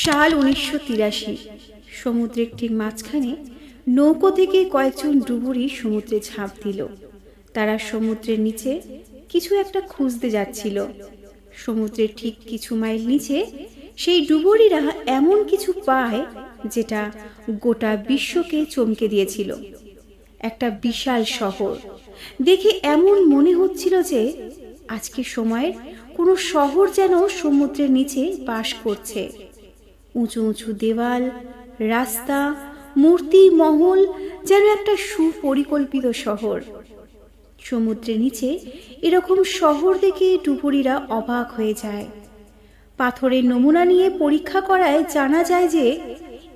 সাল 1983। সমুদ্রের ঠিক মাঝখানে নৌকো থেকে কয়েকজন ডুবুরি সমুদ্রে ঝাঁপ দিল। তারা সমুদ্রের নিচে কিছু একটা খুঁজতে যাচ্ছিল। সমুদ্রের ঠিক কিছু মাইল নিচে সেই ডুবুরিরা এমন কিছু পায় যেটা গোটা বিশ্বকে চমকে দিয়েছিল। একটা বিশাল শহর দেখে এমন মনে হচ্ছিল যে আজকের সময়ের কোনো শহর যেন সমুদ্রের নিচে বাস করছে। উঁচু উঁচু দেওয়াল, রাস্তা, মূর্তি, মহল, যেন একটা সুপরিকল্পিত শহর। সমুদ্রের নিচে এরকম শহর দেখে ডুবুরিরা অবাক হয়ে যায়। পাথরের নমুনা নিয়ে পরীক্ষা করায় জানা যায় যে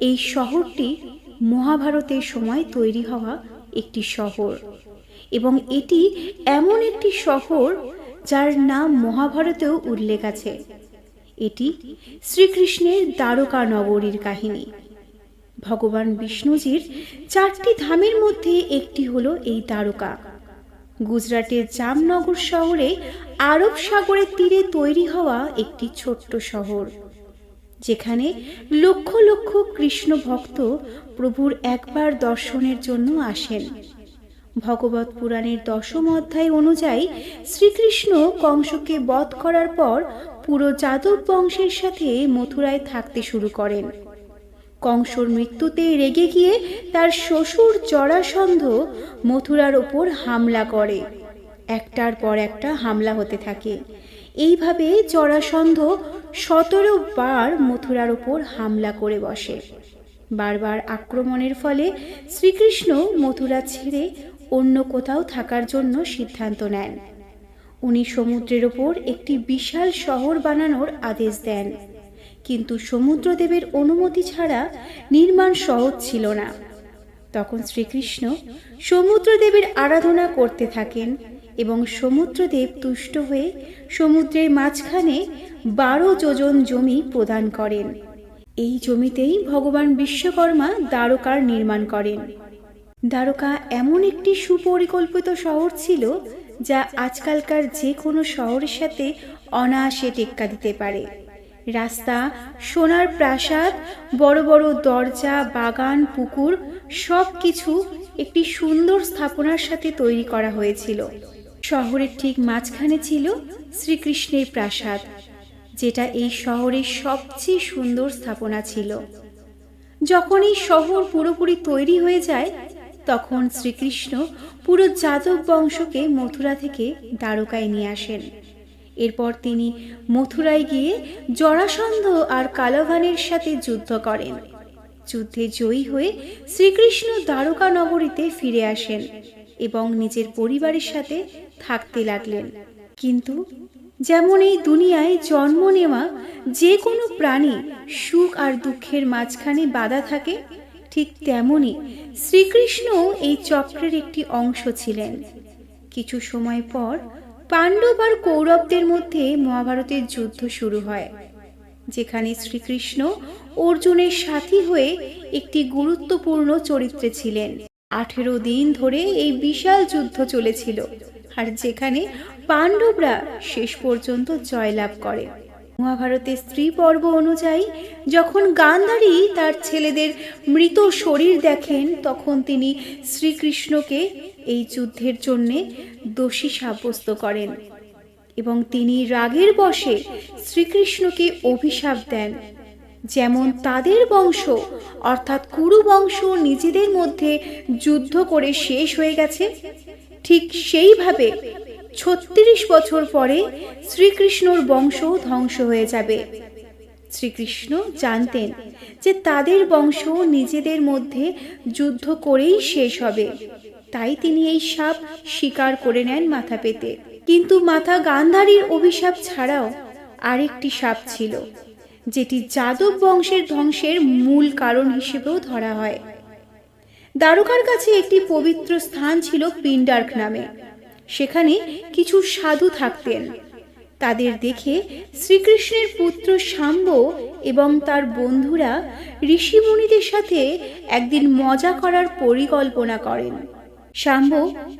এই শহরটি মহাভারতের সময় তৈরি হওয়া একটি শহর, এবং এটি এমন একটি শহর যার নাম মহাভারতেও উল্লেখ আছে। এটি শ্রীকৃষ্ণের দ্বারকা নগরীর কাহিনী। ভগবান বিষ্ণুজির 4টি ধামের মধ্যে একটি হলো এই দ্বারকা। গুজরাটের জামনগর শহরে আরব সাগরের তীরে তৈরি হওয়া একটি ছোট্ট শহর, যেখানে লক্ষ লক্ষ কৃষ্ণ ভক্ত প্রভুর একবার দর্শনের জন্য আসেন। ভগবত পুরাণের 10ম অধ্যায় অনুযায়ী শ্রীকৃষ্ণ কংসকে বধ করার পর পুরো যাদব বংশের সাথে মথুরায় থাকতে শুরু করেন। কংসর মৃত্যুতে রেগে গিয়ে তার শ্বশুর জরাসন্ধ মথুরার ওপর হামলা করে। একটার পর একটা হামলা হতে থাকে। এইভাবে জরাসন্ধ 17 বার মথুরার ওপর হামলা করে বসে। বারবার আক্রমণের ফলে শ্রীকৃষ্ণ মথুরা ছেড়ে অন্য কোথাও থাকার জন্য সিদ্ধান্ত নেন। উনি সমুদ্রের ওপর একটি বিশাল শহর বানানোর আদেশ দেন, কিন্তু সমুদ্রদেবের অনুমতি ছাড়া নির্মাণ সহজ ছিল না। তখন শ্রীকৃষ্ণ সমুদ্রদেবের আরাধনা করতে থাকেন এবং সমুদ্রদেব তুষ্ট হয়ে সমুদ্রের মাঝখানে 12 যোজন জমি প্রদান করেন। এই জমিতেই ভগবান বিশ্বকর্মা দ্বারকার নির্মাণ করেন। দ্বারকা এমন একটি সুপরিকল্পিত শহর ছিল যা আজকালকার যে কোনো শহরের সাথে অনায়াসে টেক্কা দিতে পারে। রাস্তা, সোনার প্রাসাদ, বড় বড় দরজা, বাগান, পুকুর, সব কিছু একটি সুন্দর স্থাপনার সাথে তৈরি করা হয়েছিল। শহরের ঠিক মাঝখানে ছিল শ্রীকৃষ্ণের প্রাসাদ, যেটা এই শহরের সবচেয়ে সুন্দর স্থাপনা ছিল। যখন এই শহর পুরোপুরি তৈরি হয়ে যায়, তখন শ্রীকৃষ্ণ পুরো যাদব বংশকে মথুরা থেকে দ্বারকায় নিয়ে আসেন। এরপর তিনি মথুরায় গিয়ে জরাসন্ধ আর কালাভানের সাথে যুদ্ধ করেন। যুদ্ধে জয়ী হয়ে শ্রীকৃষ্ণ দ্বারকা নগরীতে ফিরে আসেন এবং নিজের পরিবারের সাথে থাকতে লাগলেন। কিন্তু যেমন এই দুনিয়ায় জন্ম নেওয়া যে কোনো প্রাণী সুখ আর দুঃখের মাঝখানে বাধা থাকে, ঠিক তেমনি শ্রীকৃষ্ণ এই চক্রের একটি অংশ ছিলেন। কিছু সময় পর পাণ্ডব আর কৌরবদের মধ্যে মহাভারতের যুদ্ধ শুরু হয়, যেখানে শ্রীকৃষ্ণ অর্জুনের সাথী হয়ে একটি গুরুত্বপূর্ণ চরিত্রে ছিলেন। 18 দিন ধরে এই বিশাল যুদ্ধ চলেছিল, আর যেখানে পাণ্ডবরা শেষ পর্যন্ত জয়লাভ করে। মহাভারতের স্ত্রী পর্ব অনুযায়ী যখন গান্ধারী তার ছেলেদের মৃত শরীর দেখেন, তখন তিনি শ্রীকৃষ্ণকে এই যুদ্ধের জন্য দোষী সাব্যস্ত করেন এবং তিনি রাগের বশে শ্রীকৃষ্ণকে অভিশাপ দেন। যেমন তাদের বংশ অর্থাৎ কুরু বংশ নিজেদের মধ্যে যুদ্ধ করে শেষ হয়ে গেছে, ঠিক সেইভাবে 36 বছর পরে শ্রীকৃষ্ণর বংশ ধ্বংস হয়ে যাবে। শ্রীকৃষ্ণ জানতেন যে তাদের বংশ নিজেদের মধ্যে যুদ্ধ করেই শেষ হবে, তাই তিনি এই শাপ স্বীকার করে নেন মাথা পেতে। কিন্তু মাতা গান্ধারীর অভিশাপ ছাড়াও আরেকটি শাপ ছিল, যেটি যাদব বংশের ধ্বংসের মূল কারণ হিসেবেও ধরা হয়। দ্বারকার কাছে একটি পবিত্র স্থান ছিল পিণ্ডার্ক নামে। সেখানে কিছু সাধু থাকতেন। তাদের দেখে শ্রীকৃষ্ণের পুত্র শাম্ব এবং তার বন্ধুরা ঋষিমুনিদের সাথে একদিন মজা করার পরিকল্পনা করেন। শাম্ব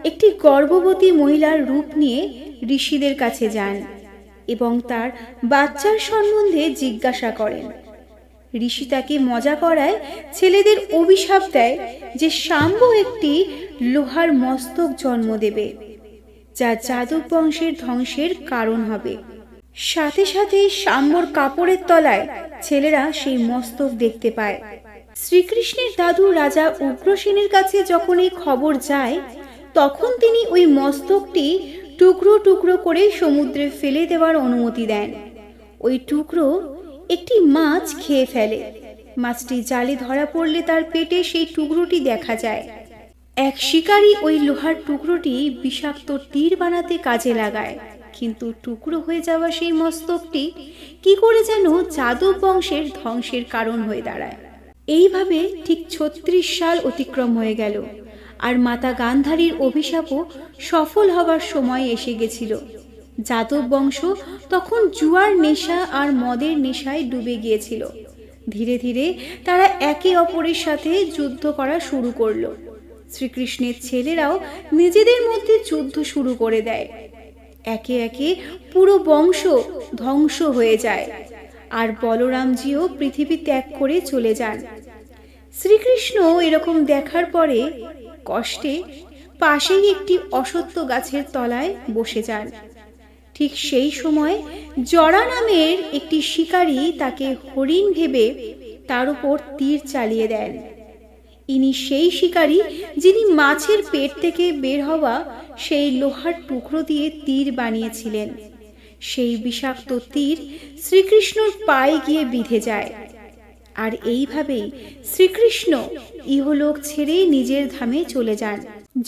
একটি গর্ভবতী মহিলার রূপ নিয়ে ঋষিদের কাছে যান এবং তার বাচ্চার সম্বন্ধে জিজ্ঞাসা করেন। ঋষি তাকে মজা করায়, ছেলেদের অভিশাপ দেয় যে শাম্ব একটি লোহার মস্তক জন্ম দেবে, যা যাদব বংশের ধ্বংসের কারণ হবে। সাথে সাথে শাম্বর কাপড়ের তলায় ছেলেরা সেই মস্তক দেখতে পায়। শ্রীকৃষ্ণের দাদু রাজা উগ্রসেনের কাছে যখন এই খবর যায়, তখন তিনি ওই মস্তকটি টুকরো টুকরো করে সমুদ্রে ফেলে দেওয়ার অনুমতি দেন। ওই টুকরো একটি মাছ খেয়ে ফেলে। মাছটি জালে ধরা পড়লে তার পেটে সেই টুকরোটি দেখা যায়। এক শিকারী ওই লোহার টুকরোটি বিষাক্ত তীর বানাতে কাজে লাগায়, কিন্তু টুকরো হয়ে যাওয়া সেই মস্তকটি কি করে যেন যাদব বংশের ধ্বংসের কারণ হয়ে দাঁড়ায়। এইভাবে ঠিক 36 সাল অতিক্রম হয়ে গেল, আর মাতা গান্ধারীর অভিশাপও সফল হবার সময় এসে গেছিল। যাদব বংশ তখন জুয়ার নেশা আর মদের নেশায় ডুবে গিয়েছিল। ধীরে ধীরে তারা একে অপরের সাথে যুদ্ধ করা শুরু করলো। শ্রীকৃষ্ণের ছেলেরাও নিজেদের মধ্যে যুদ্ধ শুরু করে দেয়। একে একে পুরো বংশ ধ্বংস হয়ে যায়, আর বলরামজিও পৃথিবী ত্যাগ করে চলে যান। শ্রীকৃষ্ণ এরকম দেখার পরে কষ্টে পাশেই একটি অশ্বত্থ গাছের তলায় বসে যান। ঠিক সেই সময় জরা নামের একটি শিকারী তাকে হরিণ ভেবে তার উপর তীর চালিয়ে দেন। ইনি সেই শিকারী যিনি মাছের পেট থেকে বের হওয়া সেই লোহার টুকরো দিয়ে তীর বানিয়েছিলেন। সেই বিষাক্ত তীর শ্রীকৃষ্ণর পায়ে গিয়ে বিঁধে যায়। আর এইভাবেই শ্রীকৃষ্ণ ইহলোক ছেড়ে নিজের ধামে চলে যান।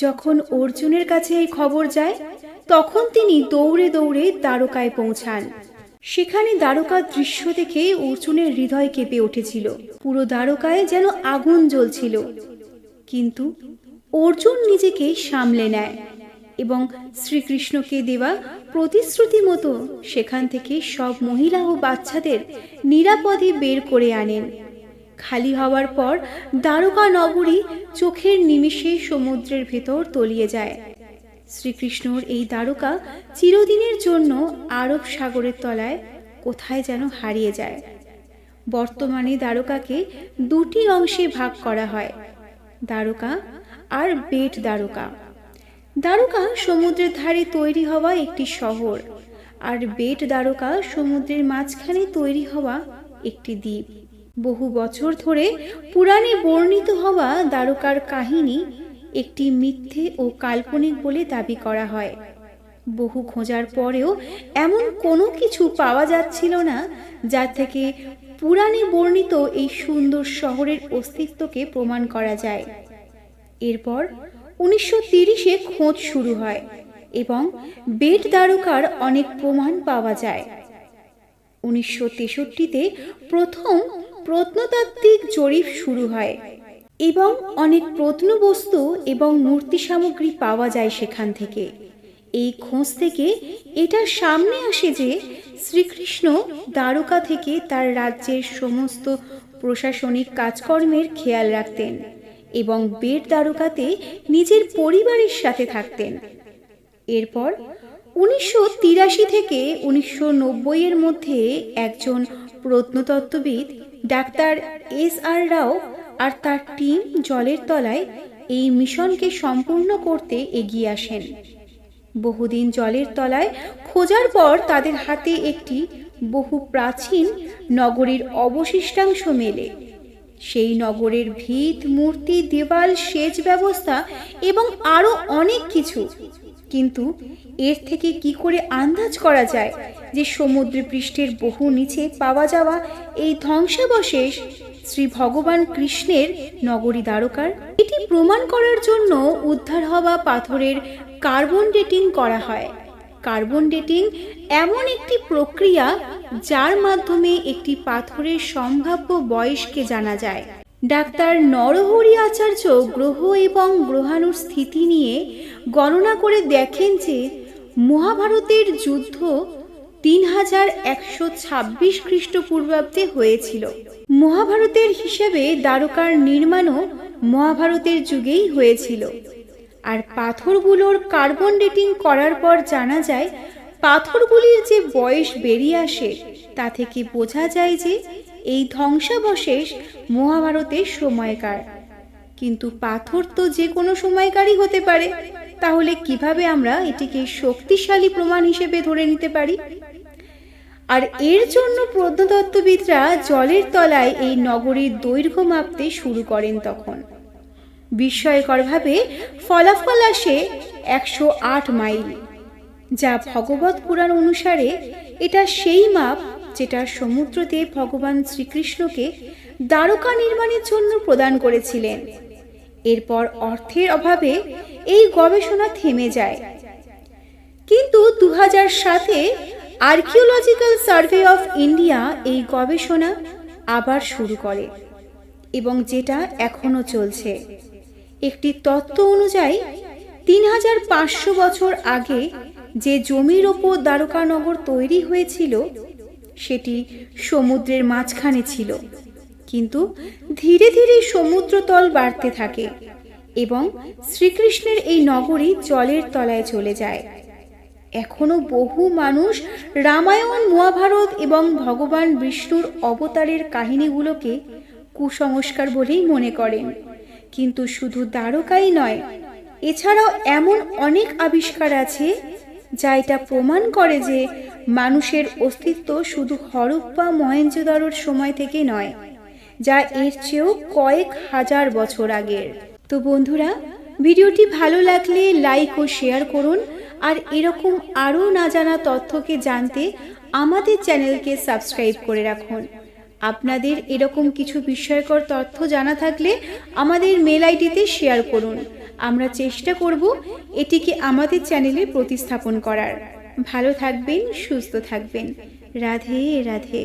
যখন অর্জুনের কাছে এই খবর যায়, তখন তিনি দৌড়ে দৌড়ে দ্বারকায় পৌঁছান। সেখানে দ্বারকার দৃশ্য দেখে অর্জুনের হৃদয় কেঁপে উঠেছিল। পুরো দ্বারকায় যেন আগুন জ্বলছিল, কিন্তু অর্জুন নিজেকে সামলে নেয় এবং শ্রীকৃষ্ণকে দেওয়া প্রতিশ্রুতি মতো সেখান থেকে সব মহিলা ও বাচ্চাদের নিরাপদে বের করে আনেন। খালি হওয়ার পর দ্বারকা নগরী চোখের নিমিষে সমুদ্রের ভেতর তলিয়ে যায়। শ্রীকৃষ্ণর এই দ্বারকা চিরদিনের জন্য আরব সাগরের তলায় কোথায় যেন হারিয়ে যায়। বর্তমানে দ্বারকাকে দুটি অংশে ভাগ করা হয়, দ্বারকা আর বেট দ্বারকা। দ্বারকা সমুদ্রের ধারে তৈরি হওয়া একটি শহর, আর বেট দ্বারকা সমুদ্রের মাঝখানে তৈরি হওয়া একটি দ্বীপ। বহু বছর ধরে পুরাণে বর্ণিত হওয়া দ্বারকার কাহিনী একটি মিথ্যে ও কাল্পনিক বলে দাবি করা হয়। বহু খোঁজার পরেও এমন কোনো কিছু পাওয়া যাচ্ছিল না যা থেকে পুরাণে বর্ণিত এই সুন্দর শহরের অস্তিত্বকে প্রমাণ করা যায়। এরপর 1930-এ খোঁজ শুরু হয় এবং বেট দ্বারকার অনেক প্রমাণ পাওয়া যায়। 1963-তে প্রথম প্রত্নতাত্ত্বিক জরিপ শুরু হয় এবং অনেক প্রত্নবস্তু এবং মূর্তি সামগ্রী পাওয়া যায় সেখান থেকে। এই খোঁজ থেকে এটা সামনে আসে যে শ্রীকৃষ্ণ দ্বারকা থেকে তার রাজ্যের সমস্ত প্রশাসনিক কাজকর্মের খেয়াল রাখতেন এবং বেট দ্বারকাতে নিজের পরিবারের সাথে থাকতেন। এরপর 1983 থেকে 1990-এর মধ্যে একজন প্রত্নতত্ত্ববিদ ডাক্তার SR রাও আর তার টিম জলের তলায় এই মিশনকে সম্পূর্ণ করতে এগিয়ে আসেন। বহুদিন জলের তলায় খোঁজার পর তাদের হাতে একটি বহু প্রাচীন নগরীর অবশিষ্টাংশ মেলে। সেই নগরের ভিত, মূর্তি, দেওয়াল, সেচ ব্যবস্থা এবং আরো অনেক কিছু। কিন্তু এর থেকে কি করে আন্দাজ করা যায় যে সমুদ্র পৃষ্ঠের বহু নিচে পাওয়া যাওয়া এই ধ্বংসাবশেষ শ্রী ভগবান কৃষ্ণের নগরী দ্বারকার? এটি প্রমাণ করার জন্য উদ্ধার হওয়া পাথরের কার্বন ডেটিং করা হয়। কার্বন ডেটিং এমন একটি প্রক্রিয়া যার মাধ্যমে একটি পাথরের সম্ভাব্য বয়সকে জানা যায়। ডাক্তার নরহরি আচার্য গ্রহ এবং গ্রহাণুর স্থিতি নিয়ে গণনা করে দেখেন যে মহাভারতের যুদ্ধ 3126 খ্রিস্টপূর্বাব্দে হয়েছিল। মহাভারতের হিসেবে দ্বারকার নির্মাণও মহাভারতের যুগেই হয়েছিল। আর পাথরগুলোর কার্বন ডেটিং করার পর জানা যায় পাথরগুলির যে বয়স বেরিয়ে আসে তা থেকে বোঝা যায় যে এই ধ্বংসাবশেষ মহাভারতের সময়কার। কিন্তু পাথর তো যে কোনো সময়কারই হতে পারে, তাহলে কিভাবে আমরা এটিকে শক্তিশালী প্রমাণ হিসেবে ধরে নিতে পারি? আর এর জন্য প্রত্নতত্ত্ববিদরা জলের তলায় এই নগরীর দৈর্ঘ্য মাপতে শুরু করেন। তখন বিস্ময়করভাবে ফলাফল আসে 108 মাইল, যা ভগবত পুরাণ অনুসারে এটা সেই মাপ যেটা সমুদ্রদেব ভগবান শ্রীকৃষ্ণকে দ্বারকা নির্মাণের জন্য প্রদান করেছিলেন। এরপর অর্থের অভাবে এই গবেষণা থেমে যায়, কিন্তু 2007-এ আর্কিওলজিক্যাল সার্ভে অফ ইন্ডিয়া এই গবেষণা আবার শুরু করে, এবং যেটা এখনো চলছে। একটি তত্ত্ব অনুযায়ী 3500 বছর আগে যে জমির ওপর দ্বারকানগর তৈরি হয়েছিল সেটি সমুদ্রের মাঝখানে ছিল, কিন্তু ধীরে ধীরে সমুদ্রতল বাড়তে থাকে এবং শ্রীকৃষ্ণের এই নগরী জলের তলায় চলে যায়। এখনো বহু মানুষ রামায়ণ, মহাভারত এবং ভগবান বিষ্ণুর অবতারের কাহিনীগুলোকে কুসংস্কার বলেই মনে করেন। কিন্তু শুধু দ্বারকাই নয়, এছাড়াও এমন অনেক আবিষ্কার আছে যা এটা প্রমাণ করে যে মানুষের অস্তিত্ব শুধু হরপ্পা, মহেঞ্জোদারোর সময় থেকে নয়, যা এর চেয়েও কয়েক হাজার বছর আগের। তো বন্ধুরা, ভিডিওটি ভালো লাগলে লাইক ও শেয়ার করুন, আর এরকম আরও না জানা তথ্যকে জানতে আমাদের চ্যানেলকে সাবস্ক্রাইব করে রাখুন। আপনাদের এরকম কিছু বিস্ময়কর তথ্য জানা থাকলে আমাদের মেল আইডিতে শেয়ার করুন। আমরা চেষ্টা করব এটিকে আমাদের চ্যানেলে প্রতিস্থাপন করার। ভালো থাকবেন, সুস্থ থাকবেন। রাধে রাধে।